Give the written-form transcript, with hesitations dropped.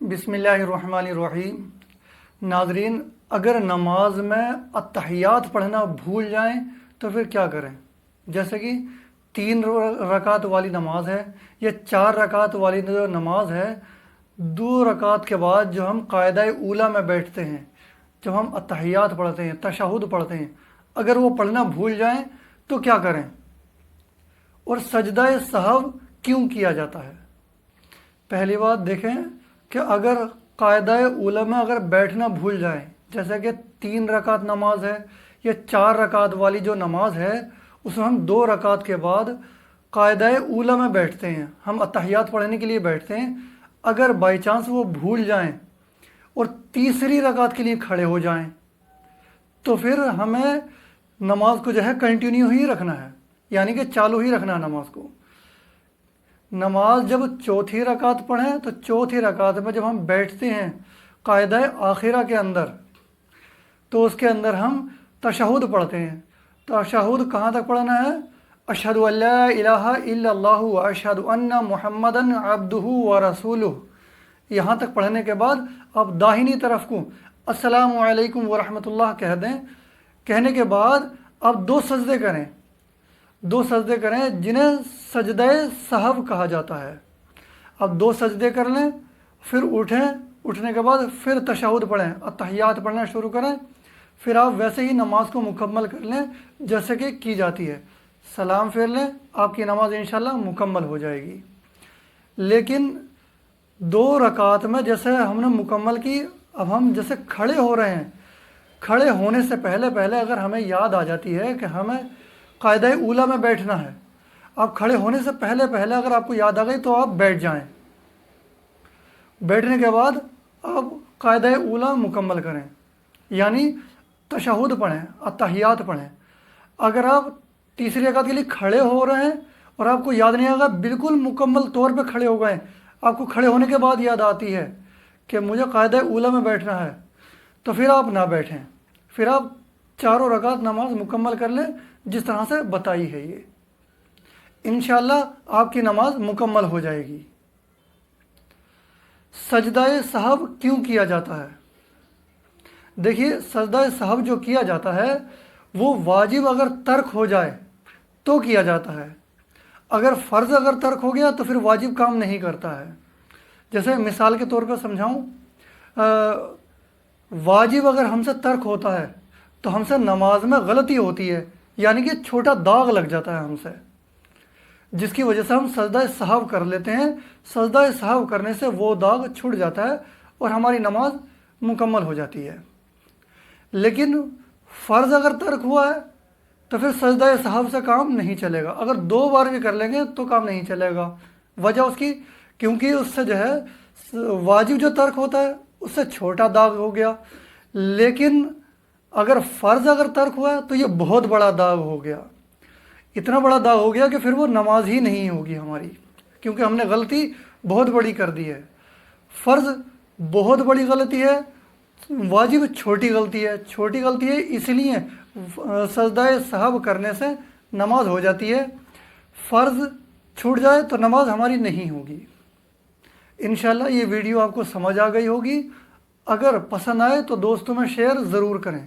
بسم اللہ الرحمن الرحیم۔ ناظرین، اگر نماز میں اتحیات پڑھنا بھول جائیں تو پھر کیا کریں؟ جیسے کہ 3 رکعت والی نماز ہے یا 4 رکعت والی جو نماز ہے، 2 رکعت کے بعد جو ہم قاعدہ اولیٰ میں بیٹھتے ہیں، جب ہم اتحیات پڑھتے ہیں، تشہد پڑھتے ہیں، اگر وہ پڑھنا بھول جائیں تو کیا کریں؟ اور سجدہ سہو کیوں کیا جاتا ہے؟ پہلی بات دیکھیں کہ اگر قاعدہ اولیٰ میں اگر بیٹھنا بھول جائیں، جیسے کہ 3 رکعت نماز ہے یا 4 رکعت والی جو نماز ہے، اس میں ہم 2 رکعت کے بعد قاعدہ اولیٰ میں بیٹھتے ہیں، ہم اتحیات پڑھنے کے لیے بیٹھتے ہیں، اگر بائی چانس وہ بھول جائیں اور تیسری رکعت کے لیے کھڑے ہو جائیں تو پھر ہمیں نماز کو جو ہے کنٹینیو ہی رکھنا ہے، یعنی کہ چالو ہی رکھنا ہے نماز کو۔ نماز جب چوتھی رکعت پڑھیں تو چوتھی رکعت میں جب ہم بیٹھتے ہیں قاعدہ آخرہ کے اندر، تو اس کے اندر ہم تشہد پڑھتے ہیں۔ تشہد کہاں تک پڑھنا ہے؟ اشہد ان لا الہ الا اللہ و اشہد ان محمدا عبدہ و رسولہ، یہاں تک پڑھنے کے بعد آپ داہنی طرف کو السلام علیکم ورحمۃ اللہ کہہ دیں۔ کہنے کے بعد آپ 2 سجدے کریں، 2 سجدے کریں جنہیں سجدہ سہو کہا جاتا ہے۔ اب 2 سجدے کر لیں، پھر اٹھیں، اٹھنے کے بعد پھر تشہد پڑھیں، اتحیات پڑھنا شروع کریں، پھر آپ ویسے ہی نماز کو مکمل کر لیں جیسے کہ کی جاتی ہے، سلام پھیر لیں، آپ کی نماز انشاءاللہ مکمل ہو جائے گی۔ لیکن 2 رکعت میں جیسے ہم نے مکمل کی، اب ہم جیسے کھڑے ہو رہے ہیں، کھڑے ہونے سے پہلے اگر ہمیں یاد آ جاتی ہے کہ ہمیں قاعدہ اولیٰ میں بیٹھنا ہے، آپ کھڑے ہونے سے پہلے اگر آپ کو یاد آ گئی تو آپ بیٹھ جائیں۔ بیٹھنے کے بعد آپ قاعدہ اولیٰ مکمل کریں، یعنی تشہد پڑھیں، اتحیات پڑھیں۔ اگر آپ تیسری رکعت کے لیے کھڑے ہو رہے ہیں اور آپ کو یاد نہیں آگا، بالکل مکمل طور پہ کھڑے ہو گئے، آپ کو کھڑے ہونے کے بعد یاد آتی ہے کہ مجھے قاعدہ اولیٰ میں بیٹھنا ہے، تو پھر آپ نہ بیٹھیں، پھر آپ 4 رکعت نماز مکمل کر لیں جس طرح سے بتائی ہے یہ، انشاءاللہ آپ کی نماز مکمل ہو جائے گی۔ سجدہ سہو کیوں کیا جاتا ہے؟ دیکھیے، سجدہ سہو جو کیا جاتا ہے وہ واجب اگر ترک ہو جائے تو کیا جاتا ہے، اگر فرض اگر ترک ہو گیا تو پھر واجب کام نہیں کرتا ہے۔ جیسے مثال کے طور پر سمجھاؤں، واجب اگر ہم سے ترک ہوتا ہے تو ہم سے نماز میں غلطی ہوتی ہے، یعنی کہ چھوٹا داغ لگ جاتا ہے ہم سے، جس کی وجہ سے ہم سجدہ سہو کر لیتے ہیں۔ سجدہ سہو کرنے سے وہ داغ چھٹ جاتا ہے اور ہماری نماز مکمل ہو جاتی ہے۔ لیکن فرض اگر ترک ہوا ہے تو پھر سجدہ سہو سے کام نہیں چلے گا، اگر 2 بار بھی کر لیں گے تو کام نہیں چلے گا۔ وجہ اس کی، کیونکہ اس سے جو ہے واجب جو ترک ہوتا ہے اس سے چھوٹا داغ ہو گیا، لیکن اگر فرض اگر ترک ہوا ہے تو یہ بہت بڑا داغ ہو گیا، اتنا بڑا داغ ہو گیا کہ پھر وہ نماز ہی نہیں ہوگی ہماری، کیونکہ ہم نے غلطی بہت بڑی کر دی ہے۔ فرض بہت بڑی غلطی ہے، واجب چھوٹی غلطی ہے، چھوٹی غلطی ہے اس لیے سجدہ سہو کرنے سے نماز ہو جاتی ہے، فرض چھوٹ جائے تو نماز ہماری نہیں ہوگی۔ انشاءاللہ یہ ویڈیو آپ کو سمجھ آ گئی ہوگی، اگر پسند آئے تو دوستوں میں شیئر ضرور کریں۔